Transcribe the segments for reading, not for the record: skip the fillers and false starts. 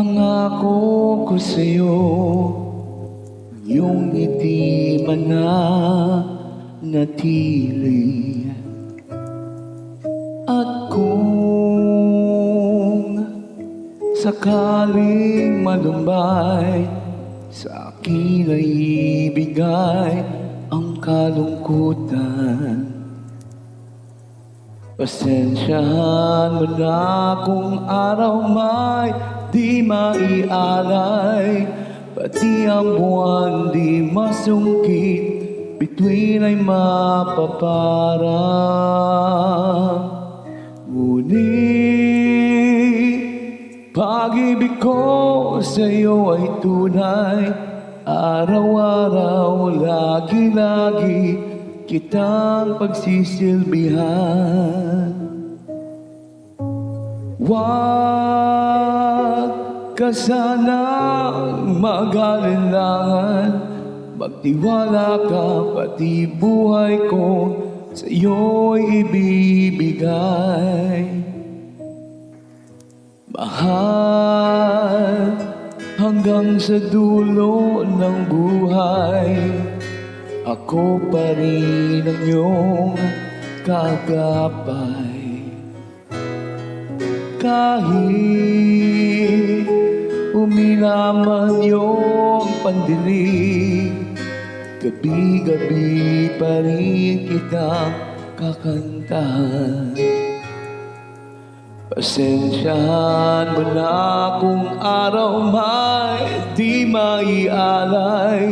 Pangako ko sa'yo, yung ngiti mananatili. At kung sakaling malumbay, sa akin ay ibigay ang kalungkutan. Pasensyahan mo na kung araw may di maialay, pati ang buwan di masungkit, bituin ay mapaparang. Ngunit pag-ibig ko sa'yo ay tunay, araw-araw, lagi-lagi kitang pagsisilbihan. Huwag ka sanang mag-alinlangan, magtiwala ka, pati buhay ko sa'yo'y ibibigay. Mahal, hanggang sa dulo ng buhay, ako pa rin ang iyong kagabay. Kahit umilaman iyong pandilig, gabi-gabi pa rin kitang kakantahan. Pasensyahan mo na kung araw may di maialay,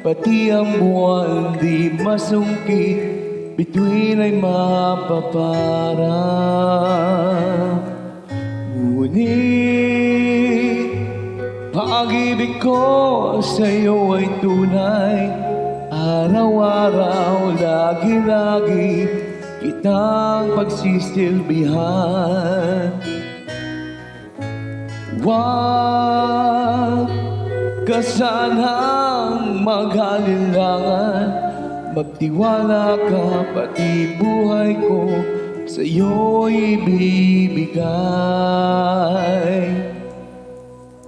pati ang buwan di masungkit, bituin ay mapaparang. Ngunit pag-ibig ko sa'yo ay tunay, araw-araw, lagi-lagi kitang pagsisilbihan. Huwag ka sanang mag-alinlangan, magtiwala ka, pati buhay ko sa'yo'y ibibigay.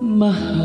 Mahal.